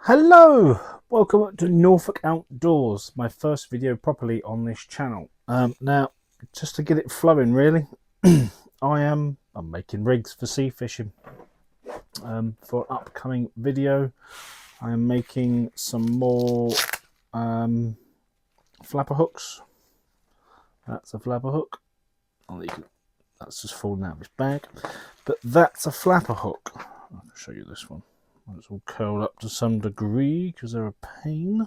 Hello, welcome to Norfolk Outdoors, my first video properly on this channel. Now, just to get it flowing really, I'm making rigs for sea fishing. For an upcoming video, I'm making some more flapper hooks. That's a flapper hook. That's just falling out of its bag, but that's a flapper hook. I'll show you this one. It's all curled up to some degree because they're a pain.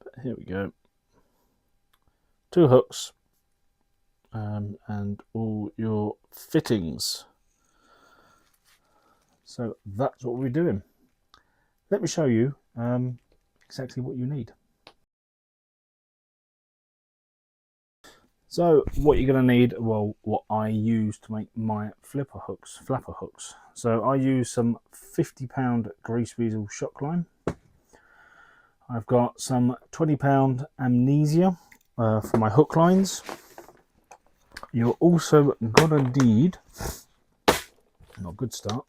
But here we go. 2 hooks and all your fittings. So that's what we're doing. Let me show you exactly what you need. So what you're going to need, well, what I use to make my flapper hooks. So I use some 50-pound grease weasel shock line. I've got some 20-pound amnesia for my hook lines. You're also gonna need, not a good start,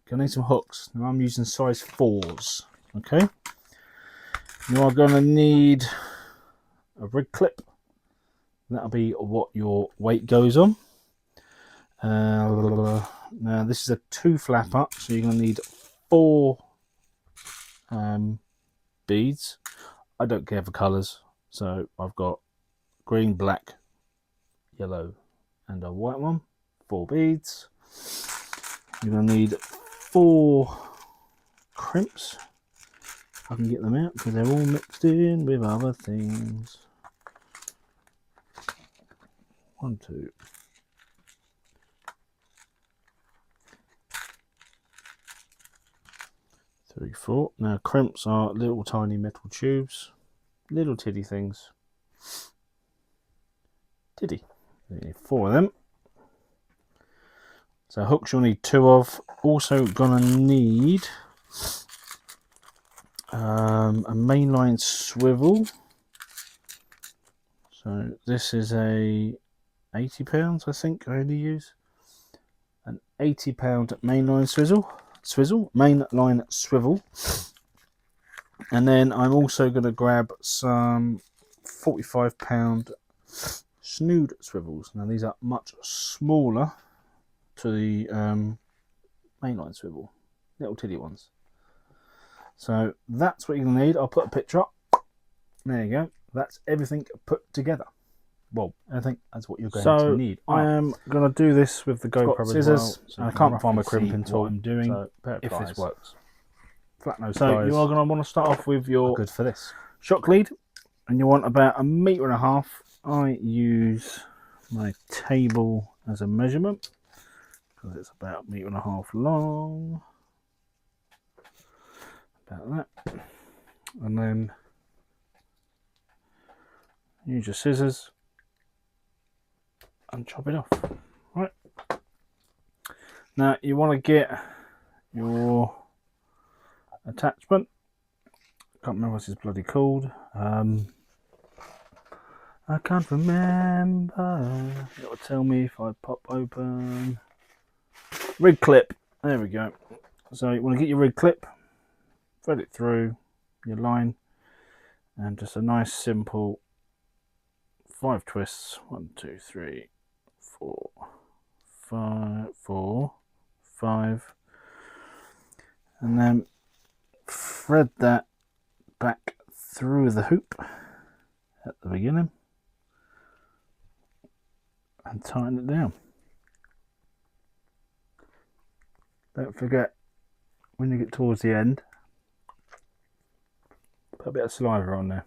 gonna need some hooks. Now I'm using size 4s. Okay. You are gonna need a rig clip. That'll be what your weight goes on. Now this is a 2 flapper, so you're going to need 4 beads. I don't care for colours, so I've got green, black, yellow and a white one. 4 beads. You're going to need 4 crimps. I can get them out because they're all mixed in with other things. 1, 2, 3, 4. Now crimps are little tiny metal tubes, little tiddy things. Tiddy. You need 4 of them. So hooks you'll need 2 of. Also gonna need a mainline swivel. So this is a 80 pounds, I think I only use. An 80-pound mainline mainline swivel. And then I'm also going to grab some 45-pound snood swivels. Now these are much smaller to the mainline swivel, little tiddy ones. So that's what you're going to need. I'll put a picture up. There you go. That's everything put together. Well, I think that's what you're going to need. I am going to do this with the GoPro scissors, as well, so and I can't find my crimping tool. I'm doing so if this works. Flat nose so pliers. You are going to want to start off with your good for this shock lead, and you want about 1.5 meters. I use my table as a measurement because it's about 1.5 meters long. About that, and then use your scissors and chop it off. Right. Now you want to get your attachment. Can't remember what it's bloody called. I can't remember. It'll tell me if I pop open. Rig clip. There we go. So you want to get your rig clip, thread it through your line, and just a nice simple 5 twists. 1, 2, 3, 4, 5, and then thread that back through the hoop at the beginning and tighten it down. Don't forget, when you get towards the end, put a bit of saliva on there.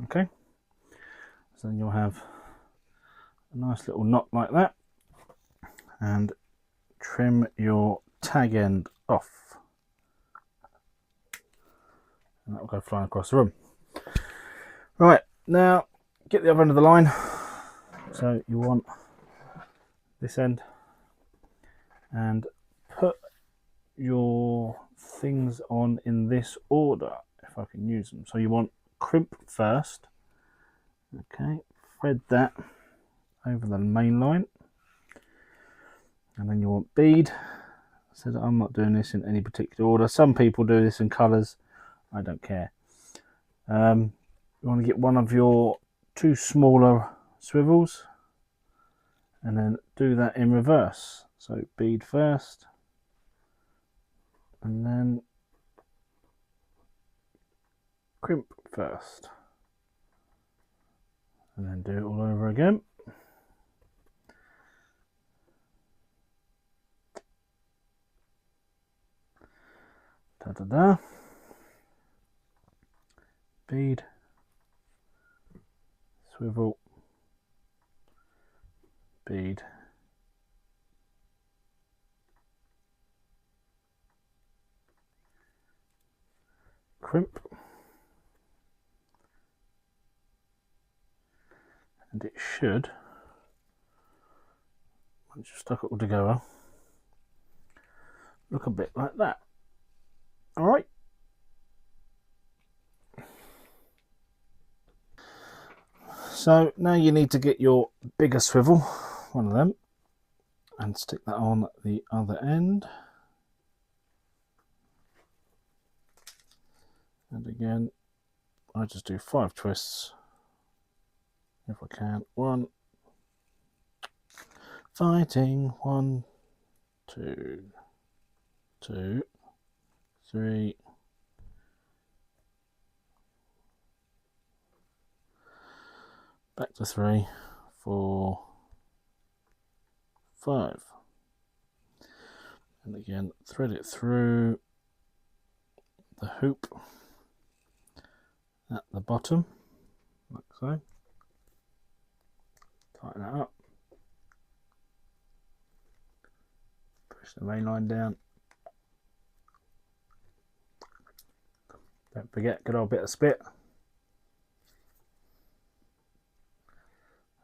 Okay, so then you'll have a nice little knot like that, and trim your tag end off, and that will go flying across the room. Right, now get the other end of the line. So you want this end, and put your things on in this order if I can use them. So you want crimp first. Okay, thread that over the main line, and then you want bead So that I'm not doing this in any particular order. Some people do this in colours. I don't care. You want to get one of your two smaller swivels and then do that in reverse. So bead first and then crimp first and then do it all over again. Da da da. Bead, swivel, bead, crimp, and it should, once you've stuck it all together, look a bit like that. All right. So now you need to get your bigger swivel, one of them, and stick that on the other end. And again, I just do 5 twists if I can. 1, fighting, 1, 2, 2, 3, back to 3, 4, 5, and again thread it through the hoop at the bottom like so. Tighten that up, push the main line down. Don't forget, good old bit of spit,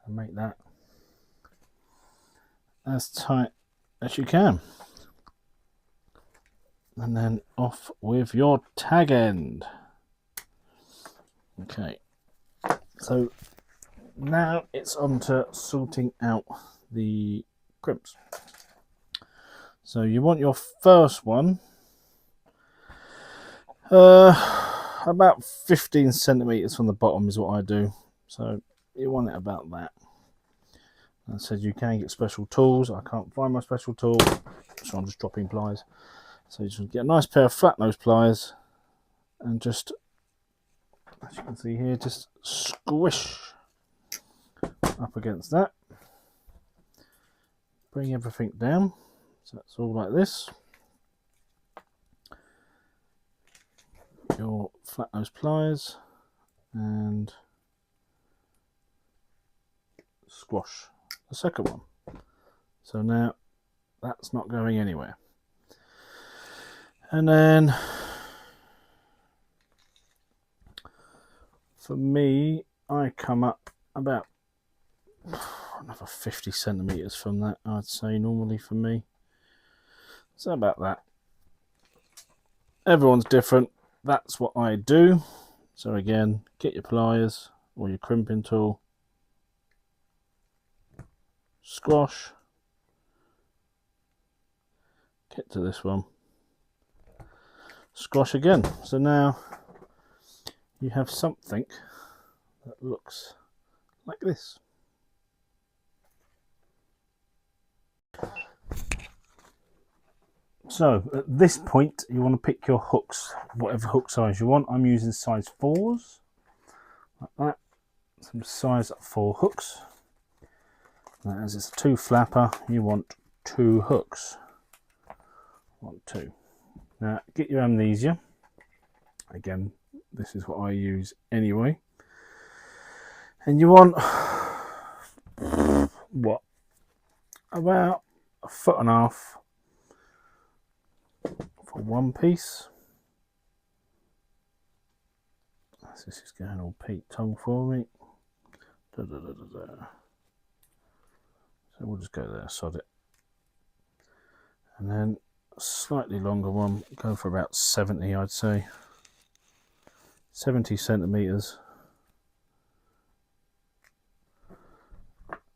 and make that as tight as you can. And then off with your tag end. Okay, so now it's on to sorting out the crimps. So you want your first one about 15 centimeters from the bottom is what I do. So you want it about that. I said you can get special tools. I can't find my special tool, so I'm just dropping pliers. So you just get a nice pair of flat nose pliers and just, as you can see here, just squish up against that. Bring everything down. So that's all like this. Your flat nose pliers and squash the second one. So now that's not going anywhere. And then for me, I come up about another 50 centimeters from that, I'd say, normally for me. So about that. Everyone's different. That's what I do. So again, get your pliers or your crimping tool, squash, get to this one, squash again. So now you have something that looks like this. So at this point you want to pick your hooks, whatever hook size you want. I'm using size 4s, like that. Some size 4 hooks. Now, as it's a 2 flapper, you want 2 hooks. 1, 2. Now get your amnesia. Again, this is what I use anyway. And you want what? About 1.5 feet for one piece. This is going all Pete Tong for me. Da, da, da, da, da. So we'll just go there, sod it. And then a slightly longer one, go for about 70, I'd say. 70 centimeters.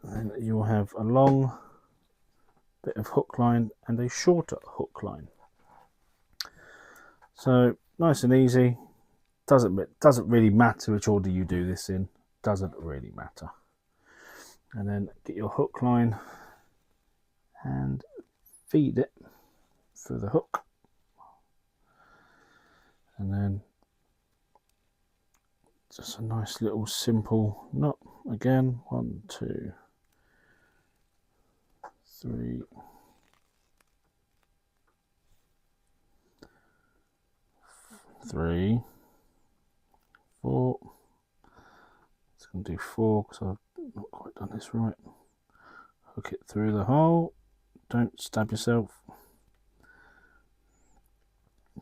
And then you'll have a long bit of hook line and a shorter hook line. So nice and easy. Doesn't really matter which order you do this in. Doesn't really matter. And then get your hook line and feed it through the hook, and then just a nice little simple knot again. 1, 2, 3, 3, 4. It's going to do 4 because I've not quite done this right. Hook it through the hole. Don't stab yourself.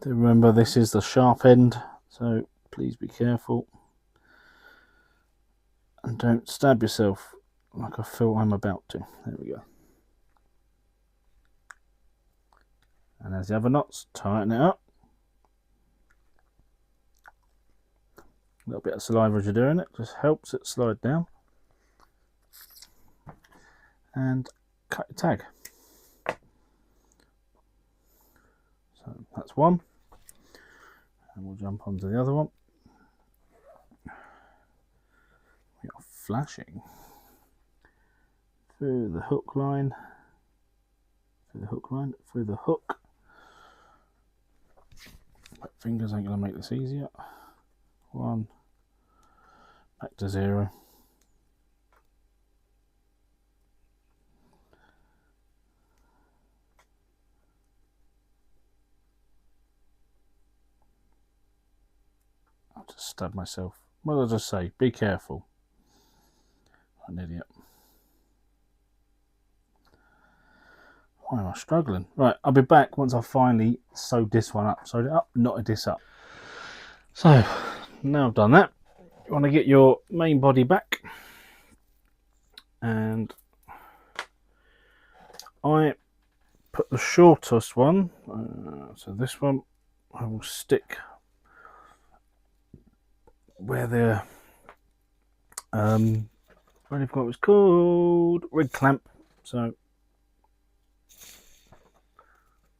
Remember, this is the sharp end, so please be careful. And don't stab yourself like I feel I'm about to. There we go. And as the other knots, tighten it up. A little bit of saliva as you're doing it, just helps it slide down. And cut your tag. So that's one. And we'll jump onto the other one. We are flashing through the hook line, through the hook line, through the hook. My fingers ain't going to make this easier. 1, back to 0. I'll just stab myself. What did I just say? Be careful. I'm an idiot. Why am I struggling? Right, I'll be back once I've finally sewed this one up. Sewed it up, knotted this up. So, now I've done that, you want to get your main body back. And I put the shortest one, so this one, I will stick where the what have got, it's called rig clamp. So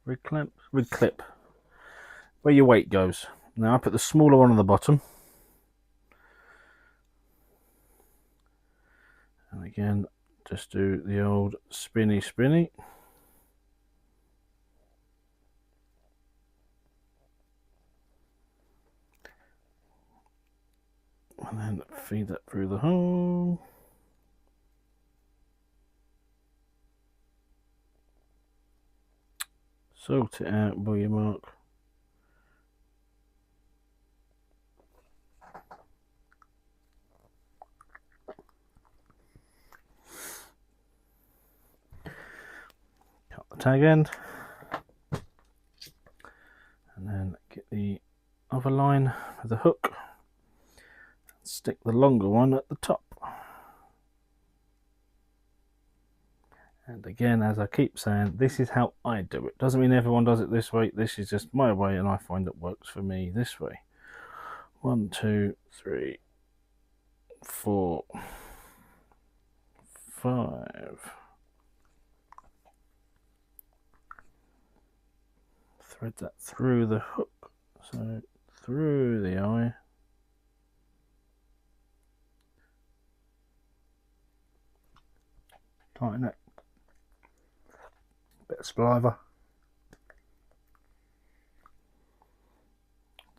rig clip, where your weight goes. Now I put the smaller one on the bottom, and again just do the old spinny. And then feed that through the hole. Sort it out by your mark. Cut the tag end. And then get the other line with the hook. Stick the longer one at the top. And again, as I keep saying, this is how I do it. Doesn't mean everyone does it this way. This is just my way, and I find it works for me this way. 1, 2, 3, 4, 5. Thread that through the hook, so through the eye. Tighten it. Bit of saliva.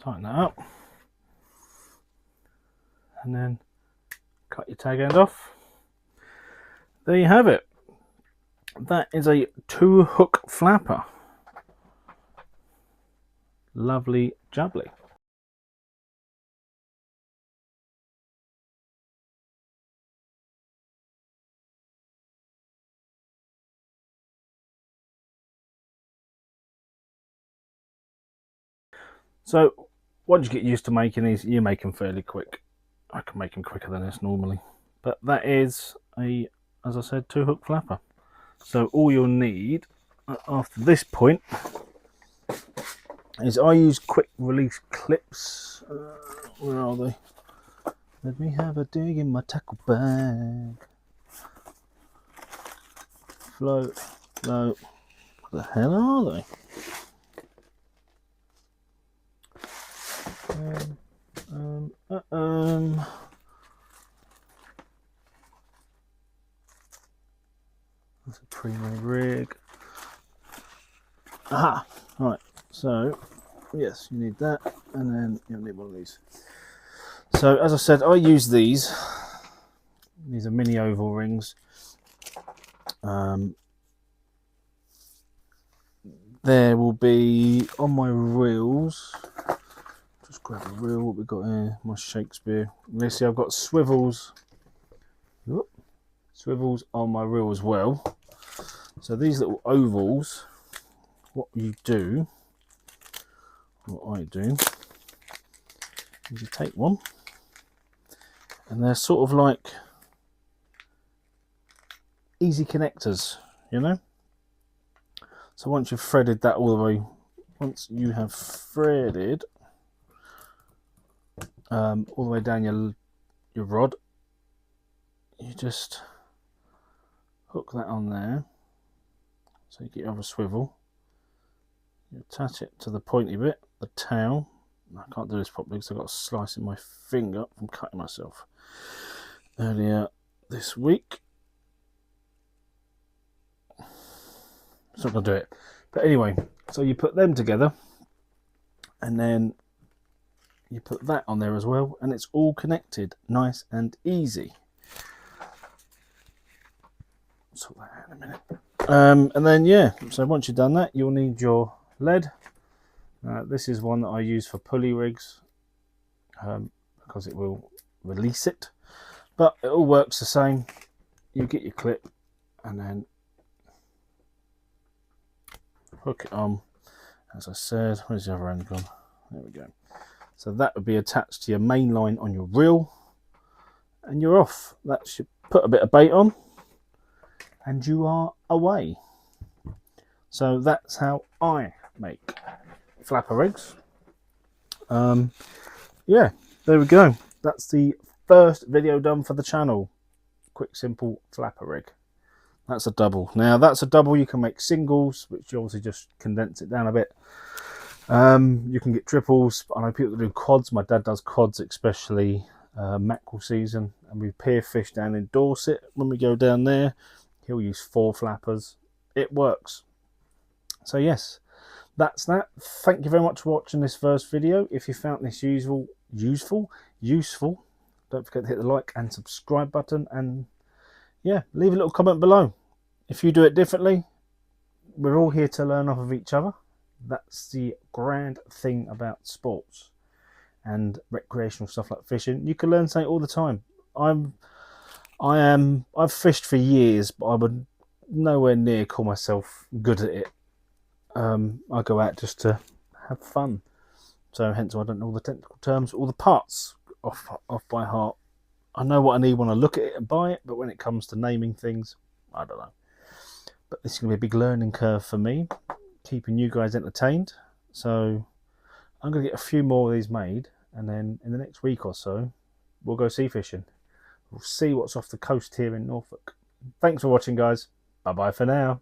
Tighten that up. And then cut your tag end off. There you have it. That is a 2-hook flapper. Lovely jubbly. So once you get used to making these, you make them fairly quick. I can make them quicker than this normally. But that is a, as I said, 2-hook flapper. So all you'll need after this point is I use quick release clips. Where are they? Let me have a dig in my tackle bag. Float. So, what the hell are they? That's a pre-made rig. Aha! Right, so yes, you need that, and then you'll need one of these. So as I said, I use these. These are mini oval rings. There will be on my reels. Just grab a reel. What we got here? My Shakespeare. Let's see. I've got swivels. Whoop. Swivels on my reel as well. So these little ovals. What you do, what I do, is you take one, and they're sort of like easy connectors, you know. So once you've threaded that all the way, once you have threaded all the way down your rod, you just hook that on there. So you get your other swivel, you attach it to the pointy bit, the tail. I can't do this properly because I've got a slice in my finger from cutting myself earlier this week. It's not going to do it. But anyway, so you put them together, and then you put that on there as well, and it's all connected, nice and easy. Sort that out in a minute. And then yeah, so once you've done that, you'll need your lead. This is one that I use for pulley rigs because it will release it, but it all works the same. You get your clip and then hook it on. As I said, where's the other end gone? There we go. So that would be attached to your main line on your reel, and you're off. That should put a bit of bait on, and you are away. So that's how I make flapper rigs. Yeah, there we go. That's the first video done for the channel. Quick, simple flapper rig. That's a double. Now that's a double. You can make singles, which you obviously just condense it down a bit. You can get triples. I know people that do quads. My dad does quads, especially mackerel season, and we pier fish down in Dorset. When we go down there, he'll use 4 flappers. It works. So yes, that's that. Thank you very much for watching this first video. If you found this useful, don't forget to hit the like and subscribe button, and yeah, leave a little comment below. If you do it differently, we're all here to learn off of each other. That's the grand thing about sports and recreational stuff like fishing. You can learn something all the time. I've fished for years, but I would nowhere near call myself good at it. I go out just to have fun. So hence I don't know all the technical terms, all the parts off by heart. I know what I need when I look at it and buy it, but when it comes to naming things, I don't know. But this is going to be a big learning curve for me, keeping you guys entertained. So I'm going to get a few more of these made, and then in the next week or so, we'll go sea fishing. We'll see what's off the coast here in Norfolk. Thanks for watching, guys. Bye-bye for now.